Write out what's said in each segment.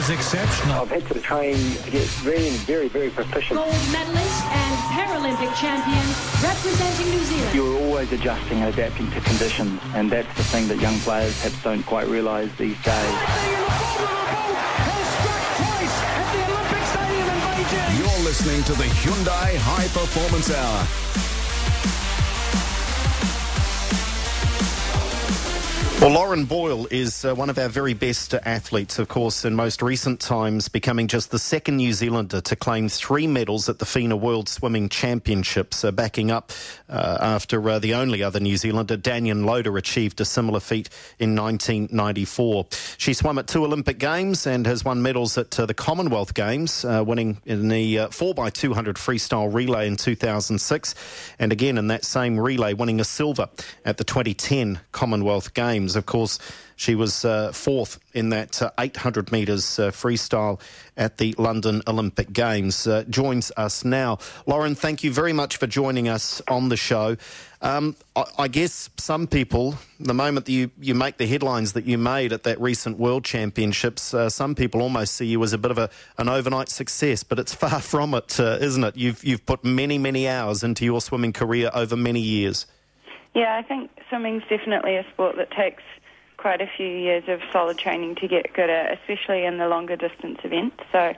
was exceptional. I've had to train to get very, very proficient. Gold medalist and Paralympic champion representing New Zealand. You're always adjusting and adapting to conditions, and that's the thing that young players perhaps don't quite realise these days. You're listening to the Hyundai High Performance Hour. Well, Lauren Boyle is one of our very best athletes, of course, in most recent times, becoming just the second New Zealander to claim 3 medals at the FINA World Swimming Championships, backing up after the only other New Zealander, Daniel Loader, achieved a similar feat in 1994. She swam at 2 Olympic Games and has won medals at the Commonwealth Games, winning in the 4x200 freestyle relay in 2006, and again in that same relay winning a silver at the 2010 Commonwealth Games. Of course, she was fourth in that 800 metres freestyle at the London Olympic Games. Joins us now. Lauren, thank you very much for joining us on the show. I guess some people, the moment that you make the headlines that you made at that recent World Championships, some people almost see you as a bit of an overnight success, but it's far from it, isn't it? You've put many, many hours into your swimming career over many years. Yeah, I think swimming's definitely a sport that takes quite a few years of solid training to get good at, especially in the longer distance events. So,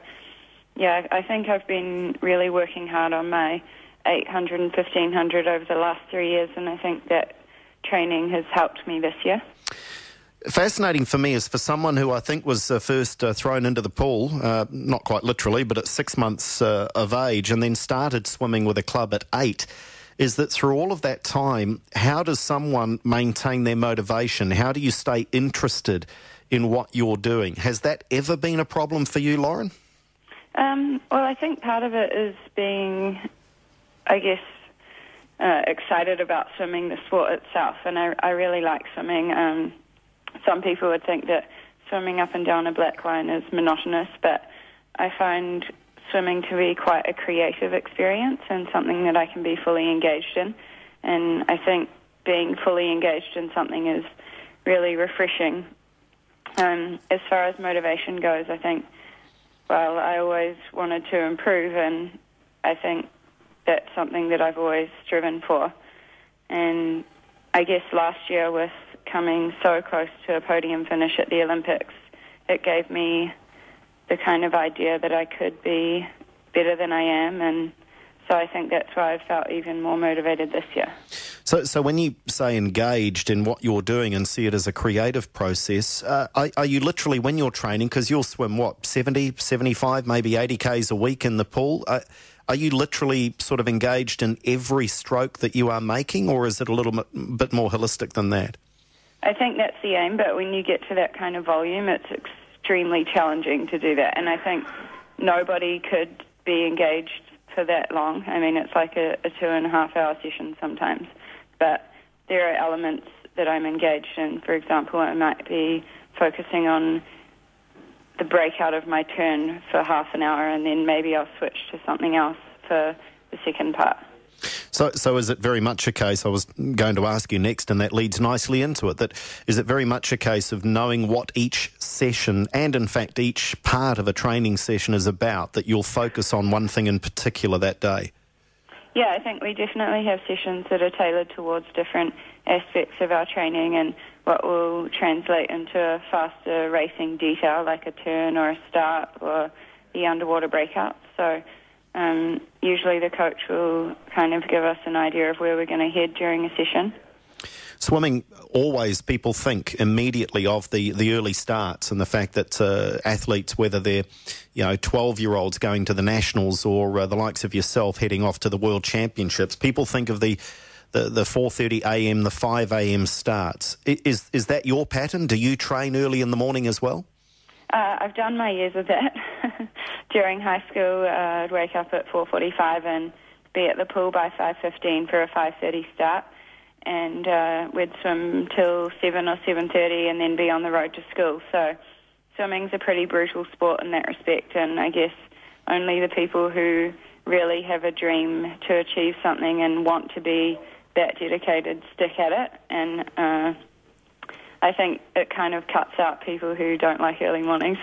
yeah, I think I've been really working hard on my 800 and 1500 over the last 3 years, and I think that training has helped me this year. Fascinating for me is for someone who I think was first thrown into the pool, not quite literally, but at 6 months of age, and then started swimming with a club at 8, is that through all of that time, how does someone maintain their motivation? How do you stay interested in what you're doing? Has that ever been a problem for you, Lauren? Well, I think part of it is being, I guess, excited about swimming, the sport itself, and I really like swimming. Some people would think that swimming up and down a black line is monotonous, but I find swimming to be quite a creative experience and something that I can be fully engaged in. And I think being fully engaged in something is really refreshing. As far as motivation goes, I think, well, I always wanted to improve, and I think that's something that I've always striven for. And I guess last year, with coming so close to a podium finish at the Olympics, it gave me the kind of idea that I could be better than I am, and so I think that's why I've felt even more motivated this year. So when you say engaged in what you're doing and see it as a creative process, are you literally, when you're training, because you'll swim, 70, 75, maybe 80 Ks a week in the pool, are you literally sort of engaged in every stroke that you are making, or is it a little bit more holistic than that? I think that's the aim, but when you get to that kind of volume, it's extremely challenging to do that, and I think nobody could be engaged for that long. I mean, it's like a 2.5-hour session sometimes, but there are elements that I'm engaged in. For example, I might be focusing on the breakout of my turn for half an hour, and then maybe I'll switch to something else for the second part. So is it very much a case, I was going to ask you next, and that leads nicely into it, that is it very much a case of knowing what each session and, in fact, each part of a training session is about, that you'll focus on one thing in particular that day? Yeah, I think we definitely have sessions that are tailored towards different aspects of our training and what will translate into a faster racing detail, like a turn or a start or the underwater breakout. So usually the coach will kind of give us an idea of where we're going to head during a session. Swimming, always people think immediately of the early starts and the fact that athletes, whether they're 12-year-olds going to the nationals or the likes of yourself heading off to the World Championships, people think of the 4:30 a.m., the 5 a.m. starts. Is that your pattern? Do you train early in the morning as well? I've done my years of that. During high school, I'd wake up at 4:45 and be at the pool by 5:15 for a 5:30 start. And we'd swim till 7 or 7:30 and then be on the road to school. So swimming's a pretty brutal sport in that respect, and I guess only the people who really have a dream to achieve something and want to be that dedicated stick at it. And I think it kind of cuts out people who don't like early mornings.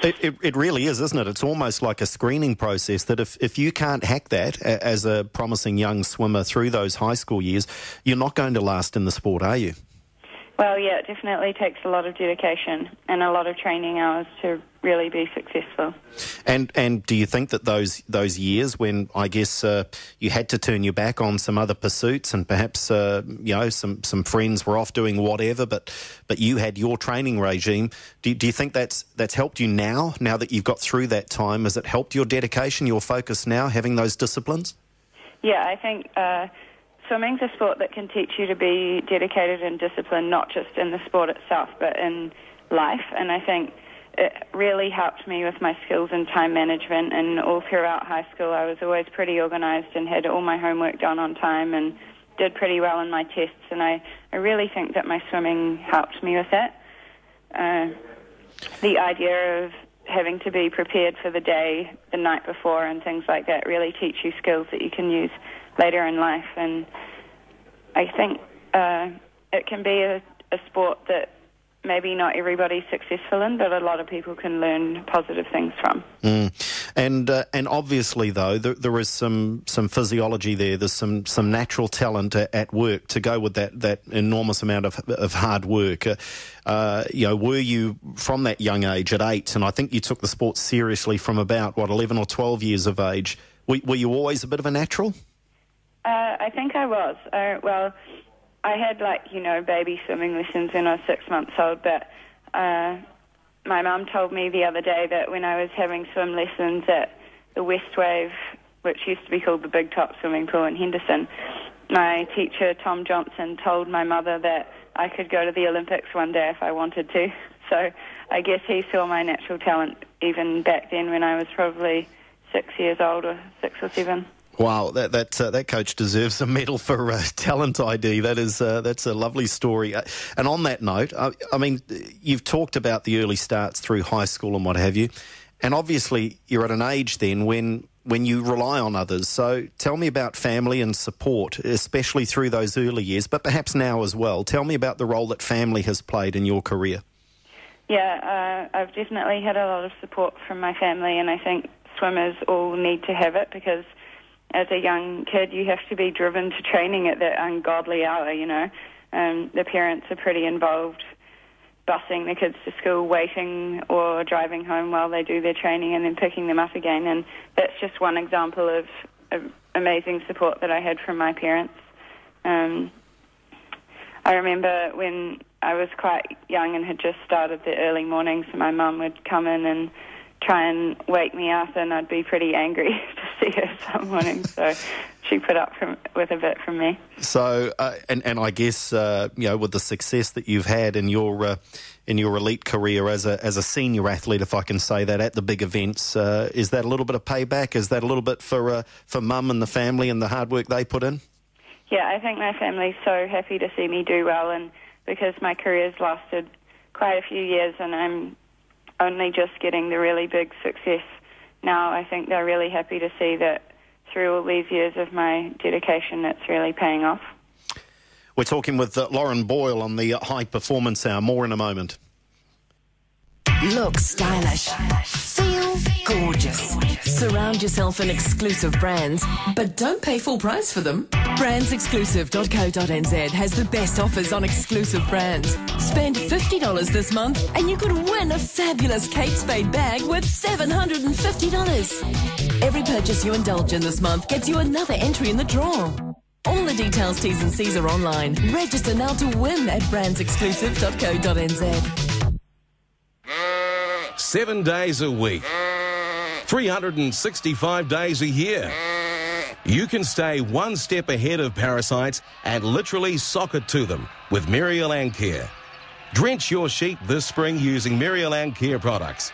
It really is, isn't it? It's almost like a screening process that if you can't hack that as a promising young swimmer through those high school years, you're not going to last in the sport, are you? Well, yeah, it definitely takes a lot of dedication and a lot of training hours to really be successful. And do you think that those years when, I guess, you had to turn your back on some other pursuits and perhaps, some friends were off doing whatever, but you had your training regime, do you think that's helped you now that you've got through that time? Has it helped your dedication, your focus now, having those disciplines? Yeah, I think swimming's a sport that can teach you to be dedicated and disciplined, not just in the sport itself, but in life. And I think it really helped me with my skills in time management. And all throughout high school, I was always pretty organised and had all my homework done on time and did pretty well in my tests. And I really think that my swimming helped me with that. The idea of having to be prepared for the day the night before and things like that really teach you skills that you can use later in life. And I think it can be a sport that maybe not everybody's successful in, but a lot of people can learn positive things from. And obviously, though, there is some physiology there. There's some natural talent at work to go with that enormous amount of hard work. Were you from that young age at 8, and I think you took the sport seriously from about, 11 or 12 years of age. Were you always a bit of a natural? I think I was. I had, baby swimming lessons when I was 6 months old, but my mum told me the other day that when I was having swim lessons at the West Wave, which used to be called the Big Top Swimming Pool in Henderson, my teacher, Tom Johnson, told my mother that I could go to the Olympics one day if I wanted to. So I guess he saw my natural talent even back then when I was probably 6 years old or 6 or 7. Wow, that coach deserves a medal for talent ID. That's a lovely story. And on that note, I mean, you've talked about the early starts through high school and what have you, and obviously you're at an age then when you rely on others. So tell me about family and support, especially through those early years, but perhaps now as well. Tell me about the role that family has played in your career. Yeah, I've definitely had a lot of support from my family, and I think swimmers all need to have it because as a young kid, you have to be driven to training at that ungodly hour, The parents are pretty involved, busing the kids to school, waiting or driving home while they do their training and then picking them up again. And that's just one example of amazing support that I had from my parents. I remember when I was quite young and had just started the early mornings, my mum would come in and try and wake me up, and I'd be pretty angry to see her some mornings. So she put up with a bit from me. So, and I guess with the success that you've had in your elite career as a senior athlete, if I can say that, at the big events, is that a little bit of payback? Is that a little bit for mum and the family and the hard work they put in? Yeah, I think my family's so happy to see me do well, and because my career's lasted quite a few years, and I'm only just getting the really big success now, I think they're really happy to see that through all these years of my dedication, it's really paying off. We're talking with Lauren Boyle on the High Performance Hour. More in a moment. Look stylish. Feel gorgeous. Surround yourself in exclusive brands, but don't pay full price for them. Brandsexclusive.co.nz has the best offers on exclusive brands. Spend $50 this month and you could win a fabulous Kate Spade bag worth $750. Every purchase you indulge in this month gets you another entry in the draw. All the details, T's and C's are online. Register now to win at brandsexclusive.co.nz. 7 days a week, 365 days a year. You can stay one step ahead of parasites and literally sock it to them with Muriel Care. Drench your sheep this spring using Muriel Care products.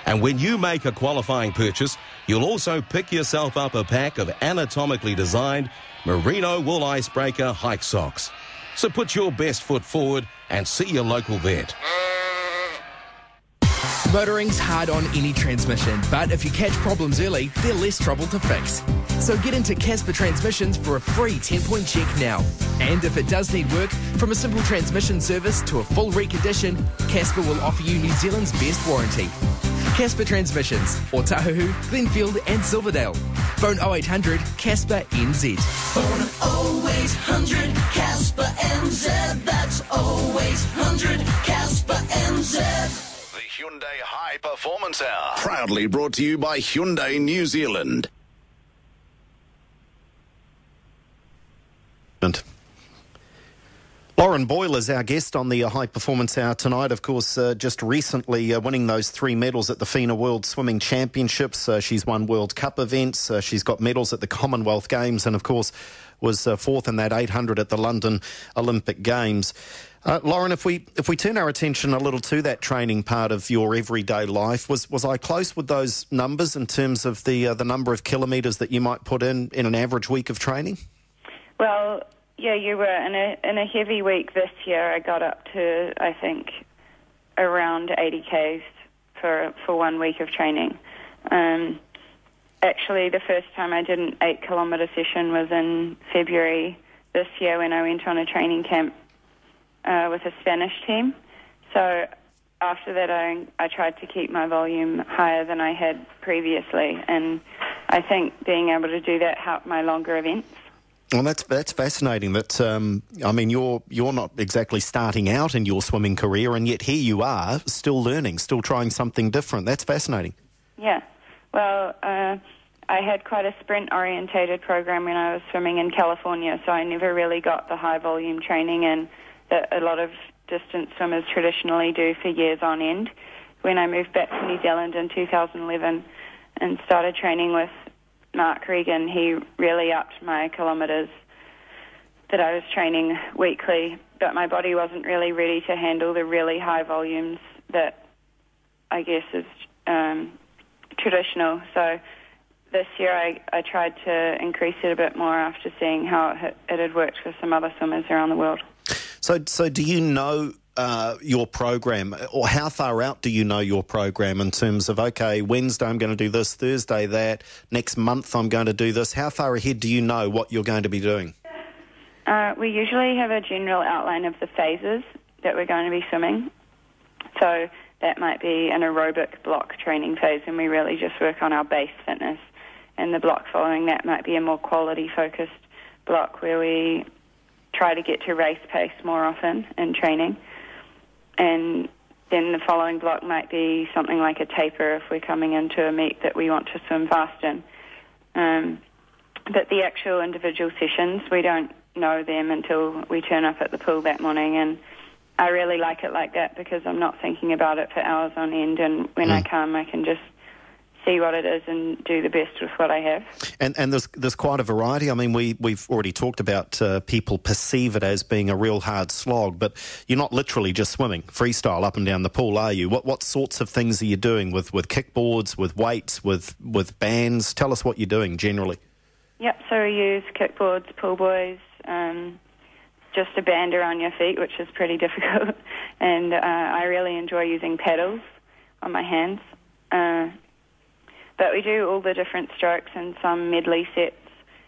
And when you make a qualifying purchase, you'll also pick yourself up a pack of anatomically designed merino wool icebreaker hike socks. So put your best foot forward and see your local vet. Motoring's hard on any transmission, but if you catch problems early, they're less trouble to fix. So get into Casper Transmissions for a free 10-point check now. And if it does need work, from a simple transmission service to a full recondition, Casper will offer you New Zealand's best warranty. Casper Transmissions, Otahuhu, Glenfield and Silverdale. Phone 0800 Casper NZ. Phone 0800 Casper NZ. That's 0800 Casper NZ. The Hyundai High Performance Hour. Proudly brought to you by Hyundai New Zealand. Lauren Boyle is our guest on the High Performance Hour tonight. Of course, just recently winning those 3 medals at the FINA World Swimming Championships. She's won World Cup events. She's got medals at the Commonwealth Games and, of course, was fourth in that 800 at the London Olympic Games. Lauren, if we turn our attention a little to that training part of your everyday life, was I close with those numbers in terms of the number of kilometres that you might put in an average week of training? Well, yeah, you were. In a heavy week this year, I got up to, I think, around 80 Ks for 1 week of training. Actually, the first time I did an 8-kilometre session was in February this year when I went on a training camp with a Spanish team. So after that, I tried to keep my volume higher than I had previously, and I think being able to do that helped my longer events. Well, that's fascinating. That I mean, you're not exactly starting out in your swimming career, and yet here you are, still learning, still trying something different. That's fascinating. Yeah. Well, I had quite a sprint-orientated program when I was swimming in California, so I never really got the high-volume training in that a lot of distance swimmers traditionally do for years on end. When I moved back to New Zealand in 2011 and started training with Mark Regan, he really upped my kilometres that I was training weekly, but my body wasn't really ready to handle the really high volumes that I guess is traditional. So this year I tried to increase it a bit more after seeing how it had worked for some other swimmers around the world. So do you know your program, or how far out do you know your program in terms of, okay, Wednesday I'm going to do this, Thursday that, next month I'm going to do this? How far ahead do you know what you're going to be doing? We usually have a general outline of the phases that we're going to be swimming. So that might be an aerobic block training phase, and we really just work on our base fitness. And the block following that might be a more quality-focused block where we try to get to race pace more often in training. And then the following block might be something like a taper if we're coming into a meet that we want to swim fast in. But the actual individual sessions, we don't know them until we turn up at the pool that morning. And I really like it like that because I'm not thinking about it for hours on end. And when I come, I can just see what it is and do the best with what I have. And there's quite a variety. I mean, we've already talked about people perceive it as being a real hard slog, but you're not literally just swimming freestyle up and down the pool, are you? What sorts of things are you doing with kickboards, with weights, with bands? Tell us what you're doing generally. Yep, so we use kickboards, pool buoys, just a band around your feet, which is pretty difficult. And I really enjoy using paddles on my hands. But we do all the different strokes and some medley sets.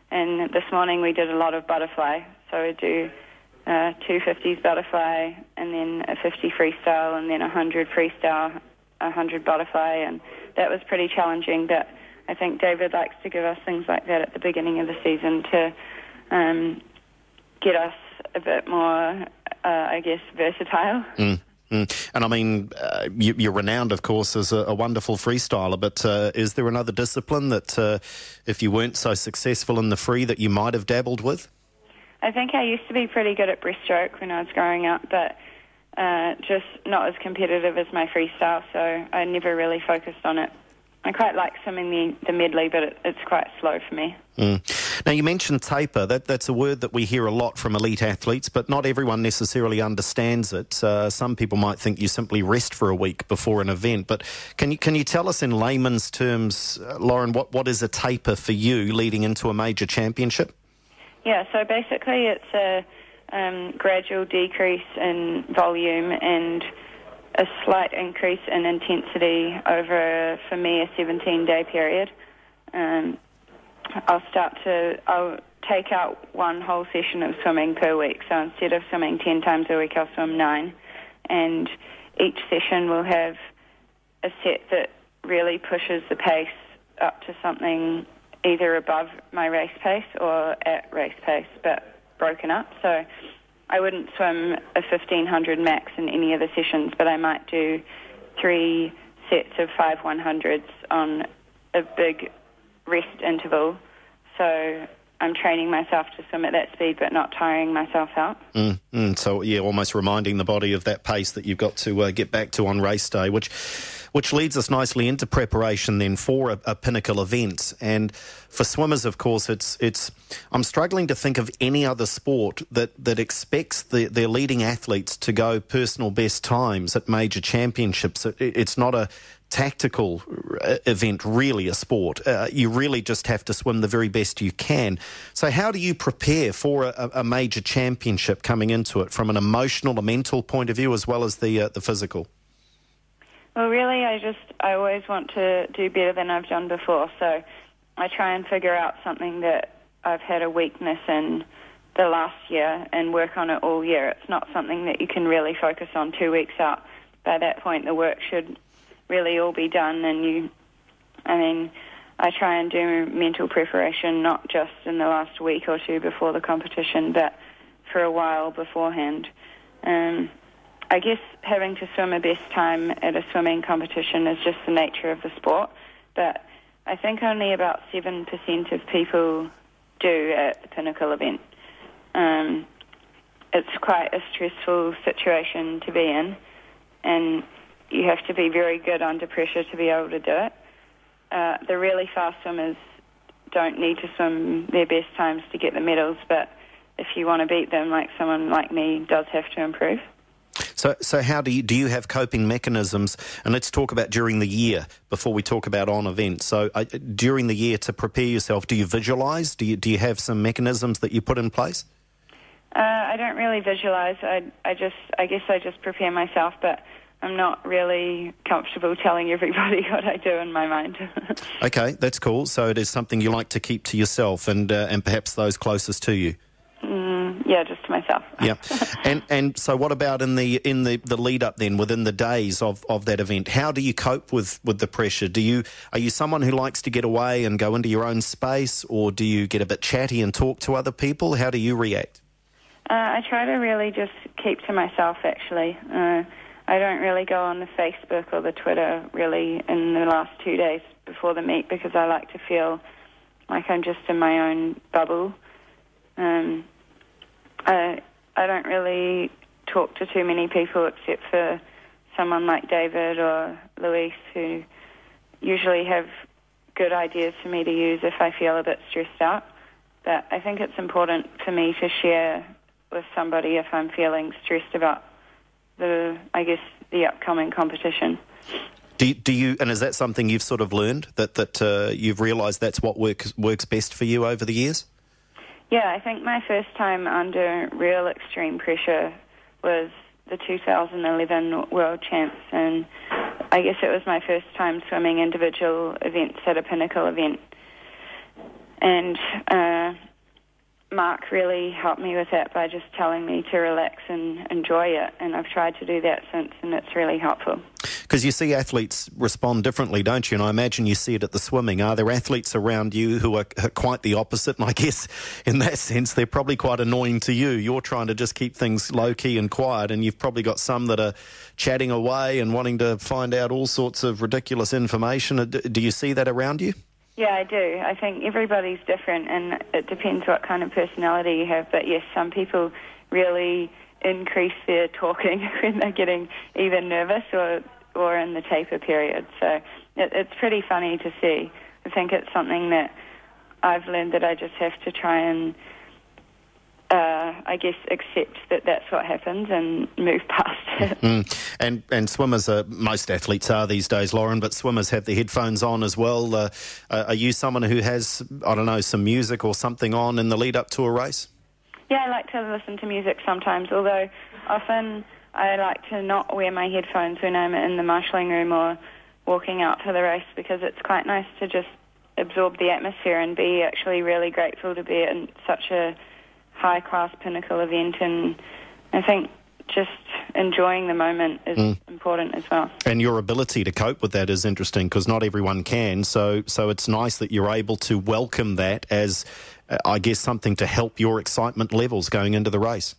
And this morning we did a lot of butterfly. So we do 250s butterfly and then a 50 freestyle and then 100 freestyle, 100 butterfly. And that was pretty challenging. But I think David likes to give us things like that at the beginning of the season to get us a bit more, I guess, versatile. And I mean, you're renowned, of course, as a wonderful freestyler, but is there another discipline that, if you weren't so successful in the free, that you might have dabbled with? I think I used to be pretty good at breaststroke when I was growing up, but just not as competitive as my freestyle, so I never really focused on it. I quite like swimming the medley, but it's quite slow for me. Now, you mentioned taper. That's a word that we hear a lot from elite athletes, but not everyone necessarily understands it. Some people might think you simply rest for a week before an event. But can you tell us in layman's terms, Lauren, what is a taper for you leading into a major championship? Yeah, so basically it's a gradual decrease in volume and a slight increase in intensity over, for me, a 17-day period. I'll take out one whole session of swimming per week. So instead of swimming 10 times a week, I'll swim 9. And each session will have a set that really pushes the pace up to something either above my race pace or at race pace, but broken up. So I wouldn't swim a 1500 max in any of the sessions, but I might do 3 sets of 5 100s on a big rest interval. So I'm training myself to swim at that speed but not tiring myself out. So, yeah, almost reminding the body of that pace that you've got to get back to on race day, which leads us nicely into preparation then for a pinnacle event. And for swimmers, of course, I'm struggling to think of any other sport that expects their leading athletes to go personal best times at major championships. It's not a tactical event, really, a sport. You really just have to swim the very best you can. So how do you prepare for a major championship coming into it from an emotional, a mental point of view as well as the physical? Well, really, I always want to do better than I've done before. So I try and figure out something that I've had a weakness in the last year and work on it all year. It's not something that you can really focus on 2 weeks out. By that point, the work should really all be done, and I try and do mental preparation not just in the last week or two before the competition, but for a while beforehand. I guess having to swim a best time at a swimming competition is just the nature of the sport, but I think only about 7% of people do at the pinnacle event. It's quite a stressful situation to be in, and you have to be very good under pressure to be able to do it. The really fast swimmers don't need to swim their best times to get the medals, but if you want to beat them, like someone like me does have to improve. So how do you have coping mechanisms? And let's talk about during the year before we talk about on events. So during the year to prepare yourself, do you visualise? Do you have some mechanisms that you put in place? I don't really visualise. I guess I just prepare myself, but I'm not really comfortable telling everybody what I do in my mind. Okay, that's cool. So it is something you like to keep to yourself and perhaps those closest to you. Yeah, just to myself. Yeah, and so what about in the lead up then, within the days of that event? How do you cope with the pressure? Are you someone who likes to get away and go into your own space, or do you get a bit chatty and talk to other people? How do you react? I try to really just keep to myself, actually. I don't really go on the Facebook or the Twitter really in the last 2 days before the meet because I like to feel like I'm just in my own bubble. I don't really talk to too many people except for someone like David or Luis, who usually have good ideas for me to use if I feel a bit stressed out. But I think it's important for me to share with somebody if I'm feeling stressed about the upcoming competition. Do you, and is that something you've sort of learned, that you've realised that's what works best for you over the years? Yeah, I think my first time under real extreme pressure was the 2011 World Champs, and I guess it was my first time swimming individual events at a pinnacle event. And Mark really helped me with that by just telling me to relax and enjoy it, and I've tried to do that since, and it's really helpful. Because you see athletes respond differently, don't you? And I imagine you see it at the swimming. Are there athletes around you who are quite the opposite? And I guess in that sense, they're probably quite annoying to you. You're trying to just keep things low-key and quiet, and you've probably got some that are chatting away and wanting to find out all sorts of ridiculous information. Do you see that around you? Yeah, I do. I think everybody's different, and it depends what kind of personality you have. But yes, some people really increase their talking when they're getting either nervous or in the taper period. So it's pretty funny to see. I think it's something that I've learned that I just have to try and, accept that that's what happens and move past it. And swimmers, most athletes are these days, Lauren, but swimmers have their headphones on as well. Are you someone who has, I don't know, some music or something on in the lead up to a race? Yeah, I like to listen to music sometimes, although often I like to not wear my headphones when I'm in the marshalling room or walking out to the race, because it's quite nice to just absorb the atmosphere and be actually really grateful to be in such a high-class pinnacle event. And I think just enjoying the moment is important as well. And your ability to cope with that is interesting, because not everyone can. So it's nice that you're able to welcome that as, I guess, something to help your excitement levels going into the race.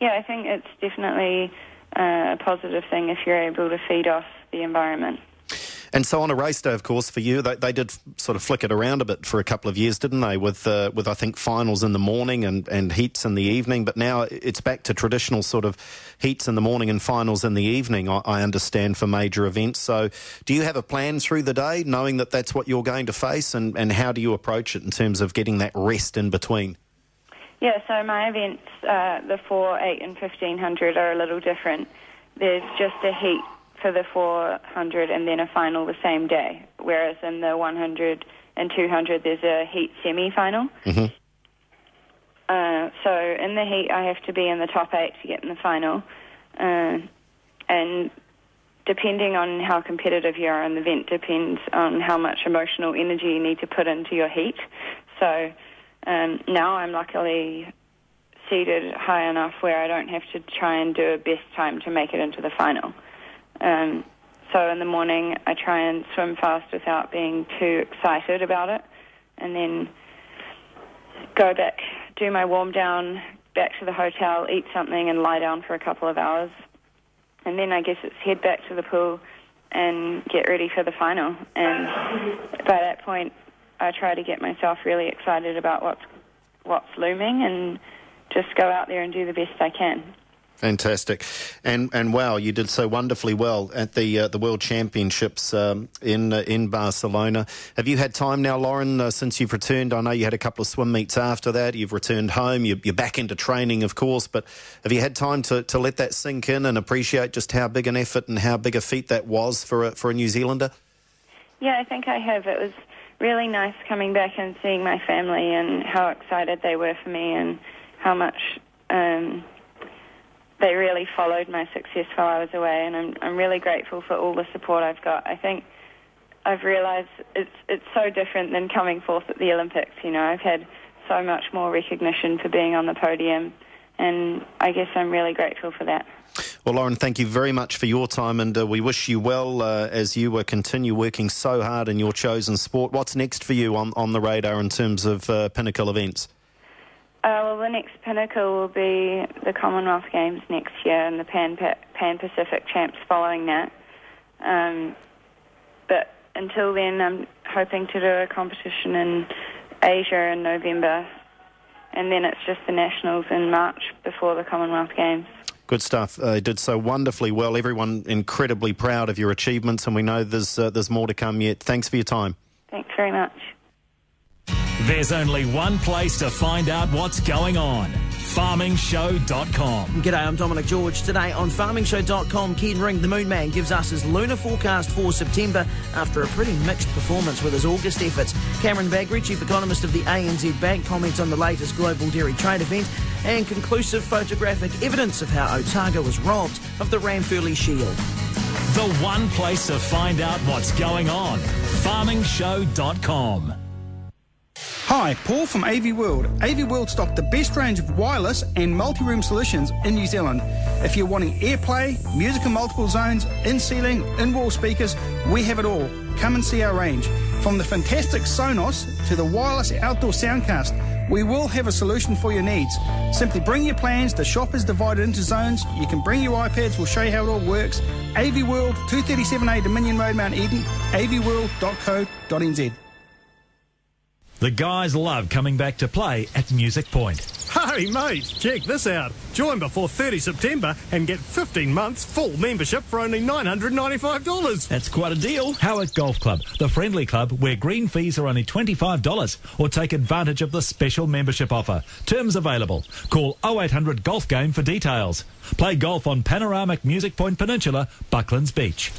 Yeah, I think it's definitely a positive thing if you're able to feed off the environment. And so on a race day, of course, for you, they did sort of flick it around a bit for a couple of years, didn't they, with I think, finals in the morning and heats in the evening. But now it's back to traditional sort of heats in the morning and finals in the evening, I understand, for major events. So do you have a plan through the day, knowing that that's what you're going to face, and how do you approach it in terms of getting that rest in between? Yeah, so my events, the 4, 8 and 1500, are a little different. There's just a heat for the 400 and then a final the same day, whereas in the 100 and 200 there's a heat semi-final. Mm-hmm. So in the heat I have to be in the top 8 to get in the final, and depending on how competitive you are in the event depends on how much emotional energy you need to put into your heat. So now I'm luckily seated high enough where I don't have to try and do a best time to make it into the final. So in the morning I try and swim fast without being too excited about it, and then go back, do my warm down, back to the hotel, eat something and lie down for a couple of hours. And then I guess it's head back to the pool and get ready for the final. And by that point I try to get myself really excited about what's looming and just go out there and do the best I can. Fantastic. And wow, you did so wonderfully well at the World Championships in Barcelona. Have you had time now, Lauren, since you've returned? I know you had a couple of swim meets after that. You've returned home. You're back into training, of course, but have you had time to let that sink in and appreciate just how big an effort and how big a feat that was for a New Zealander? Yeah, I think I have. It was really nice coming back and seeing my family and how excited they were for me and how much they really followed my success while I was away, and I'm really grateful for all the support I've got. I think I've realised it's so different than coming fourth at the Olympics. You know, I've had so much more recognition for being on the podium, and I guess I'm really grateful for that. Well, Lauren, thank you very much for your time, and we wish you well as you continue working so hard in your chosen sport. What's next for you on the radar in terms of pinnacle events? Well, the next pinnacle will be the Commonwealth Games next year and the Pan-Pacific Champs following that. But until then, I'm hoping to do a competition in Asia in November, and then it's just the Nationals in March before the Commonwealth Games. Good stuff. You did so wonderfully well. Everyone incredibly proud of your achievements, and we know there's more to come yet. Thanks for your time. Thanks very much. There's only one place to find out what's going on. FarmingShow.com. G'day, I'm Dominic George. Today on FarmingShow.com, Ken Ring, the Moon Man, gives us his lunar forecast for September after a pretty mixed performance with his August efforts. Cameron Baggery, Chief Economist of the ANZ Bank, comments on the latest global dairy trade event, and conclusive photographic evidence of how Otago was robbed of the Ranfurly Shield. The one place to find out what's going on. FarmingShow.com. Hi, Paul from AV World. AV World stock the best range of wireless and multi-room solutions in New Zealand. If you're wanting AirPlay, music in multiple zones, in-ceiling, in-wall speakers, we have it all. Come and see our range. From the fantastic Sonos to the wireless outdoor soundcast, we will have a solution for your needs. Simply bring your plans. The shop is divided into zones. You can bring your iPads. We'll show you how it all works. AV World, 237A Dominion Road, Mount Eden, avworld.co.nz. The guys love coming back to play at Music Point. Hey mate, check this out. Join before 30 September and get 15 months full membership for only $995. That's quite a deal. Howick Golf Club, the friendly club where green fees are only $25, or take advantage of the special membership offer. Terms available. Call 0800 Golf Game for details. Play golf on panoramic Music Point Peninsula, Bucklands Beach.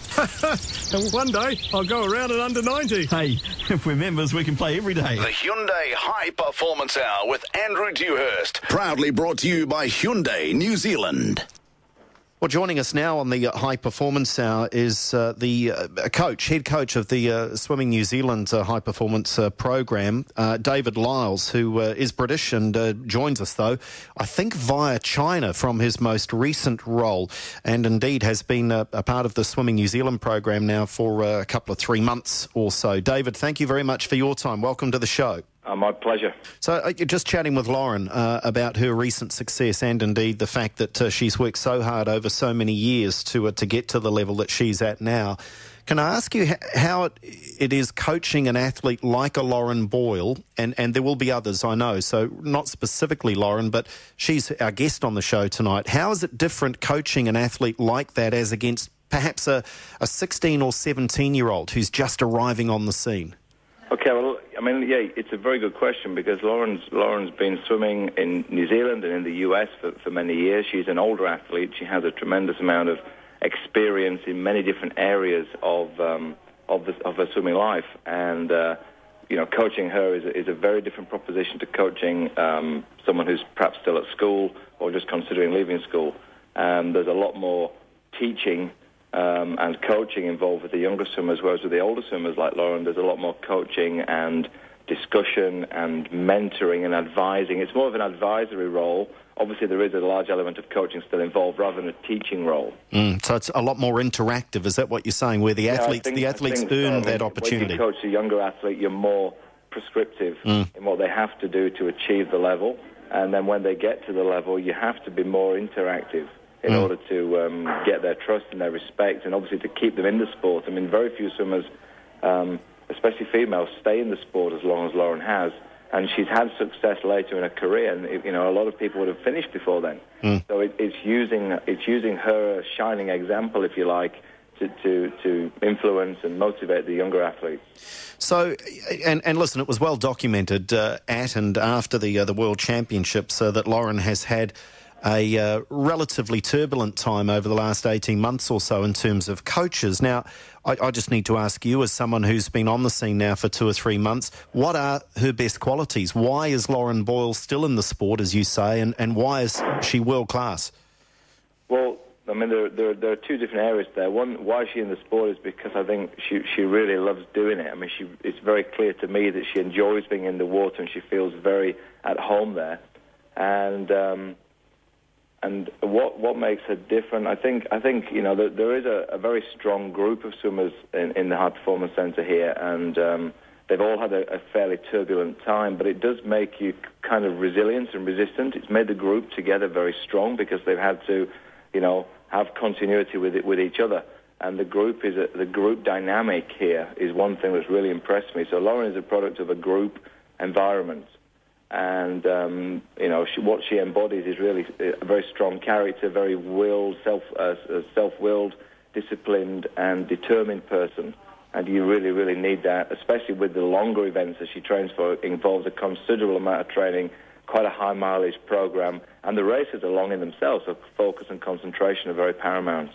And one day I'll go around at under 90. Hey, if we're members, we can play every day. The Hyundai High Performance Hour with Andrew Dewhurst. Proudly brought to you by Hyundai New Zealand. Well, joining us now on the High Performance Hour is the head coach of the Swimming New Zealand High Performance program, David Lyles, who is British and joins us, though, I think via China from his most recent role, and indeed has been a part of the Swimming New Zealand program now for a couple of 3 months or so. David, thank you very much for your time. Welcome to the show. My pleasure. So you're just chatting with Lauren about her recent success and indeed the fact that she's worked so hard over so many years to get to the level that she's at now. Can I ask you how it is coaching an athlete like a Lauren Boyle, and there will be others, I know, so not specifically Lauren, but she's our guest on the show tonight. How is it different coaching an athlete like that as against perhaps a 16 or 17-year-old who's just arriving on the scene? Okay, well, I mean, yeah, it's a very good question because Lauren's been swimming in New Zealand and in the US for many years. She's an older athlete. She has a tremendous amount of experience in many different areas of her swimming life, and coaching her is a very different proposition to coaching someone who's perhaps still at school or just considering leaving school. There's a lot more teaching and coaching involved with the younger swimmers, whereas with the older swimmers like Lauren, there's a lot more coaching and discussion and mentoring and advising. It's more of an advisory role. Obviously, there is a large element of coaching still involved rather than a teaching role. So it's a lot more interactive, is that what you're saying, where the athletes earn that opportunity? When you coach a younger athlete, you're more prescriptive in what they have to do to achieve the level, and then when they get to the level, you have to be more interactive in order to get their trust and their respect, and obviously to keep them in the sport. I mean, very few swimmers, especially females, stay in the sport as long as Lauren has, and she's had success later in her career, and a lot of people would have finished before then. So it's using her shining example, if you like, to influence and motivate the younger athletes. So, and listen, it was well documented at and after the World Championships that Lauren has had a relatively turbulent time over the last 18 months or so in terms of coaches. Now, I just need to ask you, as someone who's been on the scene now for 2 or 3 months, what are her best qualities? Why is Lauren Boyle still in the sport, as you say, and why is she world-class? Well, I mean, there are two different areas there. One, why she's in the sport is because I think she really loves doing it. I mean, it's very clear to me that she enjoys being in the water and she feels very at home there. And what makes her different? I think there is a very strong group of swimmers in the High Performance Centre here, and they've all had a fairly turbulent time. But it does make you kind of resilient and resistant. It's made the group together very strong because they've had to, have continuity with each other. And the group dynamic here is one thing that's really impressed me. So Lauren is a product of a group environment. And, what she embodies is really a very strong character, very willed, self-willed, disciplined and determined person. And you really, really need that, especially with the longer events that she trains for. It involves a considerable amount of training, quite a high mileage program, and the races are long in themselves, so focus and concentration are very paramount.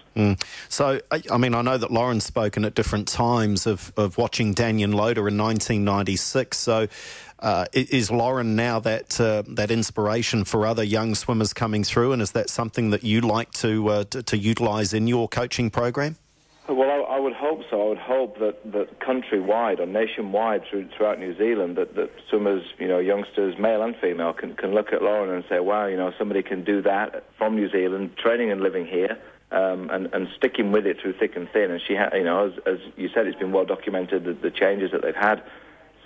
So, I mean, I know that Lauren's spoken at different times of watching Daniel Loader in 1996, so is Lauren now that inspiration for other young swimmers coming through, and is that something that you like to utilise in your coaching program? Well, I would hope so. I would hope that countrywide or nationwide throughout New Zealand that swimmers, youngsters, male and female, can look at Lauren and say, wow, somebody can do that from New Zealand, training and living here, and sticking with it through thick and thin. And she, as you said, it's been well documented the changes that they've had.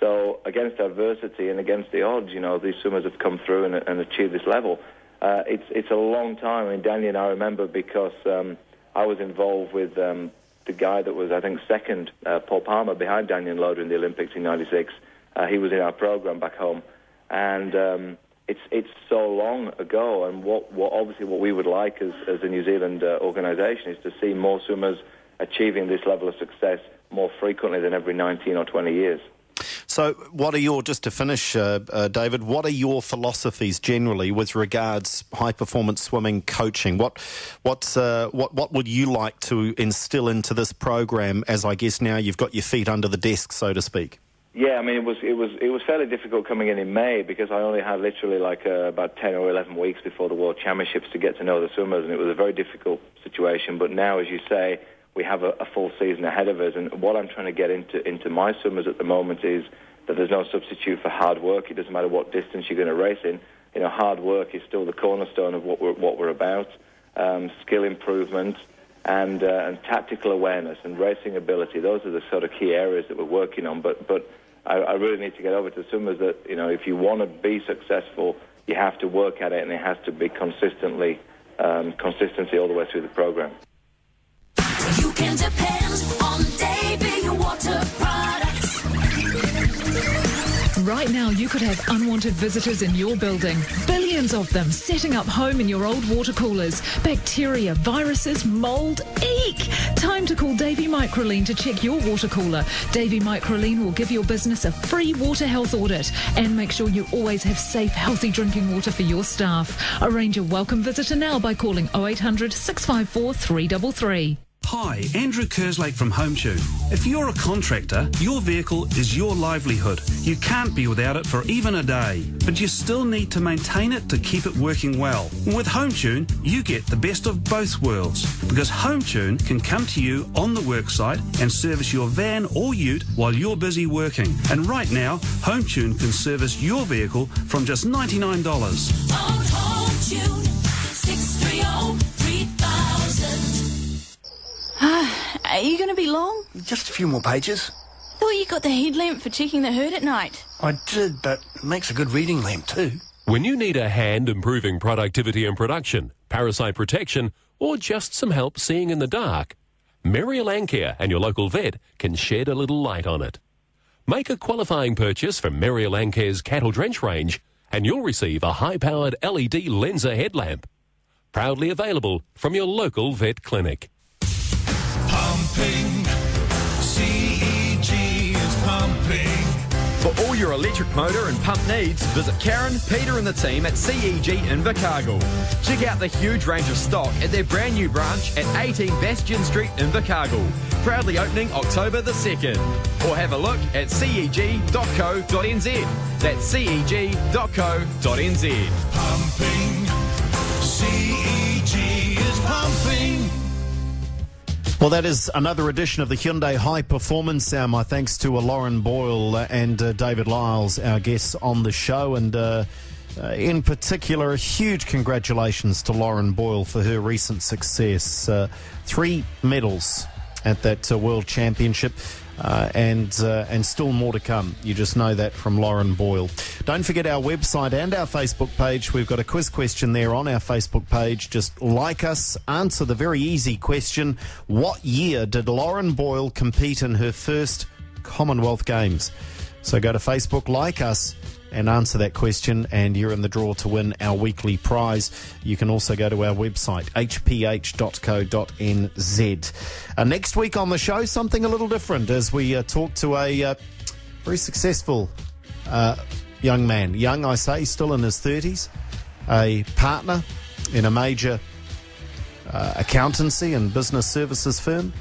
So against adversity and against the odds, these swimmers have come through and achieved this level. It's a long time. I mean, Danny and I remember because I was involved with the guy that was, I think, second, Paul Palmer, behind Daniel Loader in the Olympics in '96. He was in our program back home, and it's so long ago. And what we would like as a New Zealand organisation is to see more swimmers achieving this level of success more frequently than every 19 or 20 years. So what are just to finish, David, what are your philosophies generally with regards high-performance swimming coaching? What would you like to instill into this program as I guess now you've got your feet under the desk, so to speak? Yeah, I mean, it was fairly difficult coming in May because I only had literally about 10 or 11 weeks before the World Championships to get to know the swimmers, and it was a very difficult situation. But now, as you say, we have a full season ahead of us, and what I'm trying to get into my swimmers at the moment is that there's no substitute for hard work. It doesn't matter what distance you're going to race in. You know, hard work is still the cornerstone of what we're about. Skill improvement and tactical awareness and racing ability. Those are the sort of key areas that we're working on. But I really need to get over to swimmers that, you know, if you want to be successful, you have to work at it, and it has to be consistency all the way through the program. You can depend on Davy Water Products. Right now, you could have unwanted visitors in your building. Billions of them setting up home in your old water coolers. Bacteria, viruses, mould, eek! Time to call Davy Microline to check your water cooler. Davy Microline will give your business a free water health audit and make sure you always have safe, healthy drinking water for your staff. Arrange a welcome visitor now by calling 0800 654 333. Hi, Andrew Kerslake from HomeTune. If you're a contractor, your vehicle is your livelihood. You can't be without it for even a day, but you still need to maintain it to keep it working well. With HomeTune, you get the best of both worlds, because HomeTune can come to you on the worksite and service your van or ute while you're busy working. And right now, HomeTune can service your vehicle from just $99. On HomeTune, 630-3000. Are you going to be long? Just a few more pages. Thought you got the headlamp for checking the herd at night. I did, but it makes a good reading lamp too. When you need a hand improving productivity and production, parasite protection, or just some help seeing in the dark, Muriel Ancare and your local vet can shed a little light on it. Make a qualifying purchase from Muriel Ancare's Cattle Drench range and you'll receive a high-powered LED Lenser headlamp. Proudly available from your local vet clinic. Pumping. CEG is pumping. For all your electric motor and pump needs, visit Karen, Peter and the team at CEG in Invercargill. Check out the huge range of stock at their brand new branch at 18 Bastion Street in Invercargill, proudly opening October the 2nd. Or have a look at ceg.co.nz. That's ceg.co.nz. Pumping. CEG is pumping. Well, that is another edition of the Hyundai High Performance Hour. My thanks to Lauren Boyle and David Lyles, our guests on the show. And in particular, a huge congratulations to Lauren Boyle for her recent success. 3 medals at that World Championship. And still more to come. You just know that from Lauren Boyle. Don't forget our website and our Facebook page. We've got a quiz question there on our Facebook page. Just like us, answer the very easy question. What year did Lauren Boyle compete in her first Commonwealth Games? So go to Facebook, like us, and answer that question, and you're in the draw to win our weekly prize. You can also go to our website, hph.co.nz. Next week on the show, something a little different as we talk to a very successful young man. Young, I say, still in his 30s, a partner in a major accountancy and business services firm.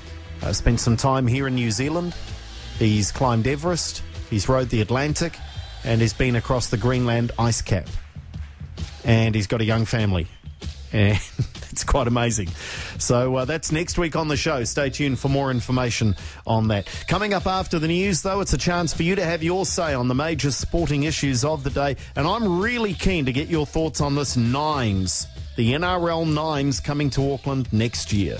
Spent some time here in New Zealand. He's climbed Everest. He's rode the Atlantic. And he's been across the Greenland ice cap. And he's got a young family. And it's quite amazing. So that's next week on the show. Stay tuned for more information on that. Coming up after the news, though, it's a chance for you to have your say on the major sporting issues of the day. And I'm really keen to get your thoughts on this Nines. The NRL Nines coming to Auckland next year.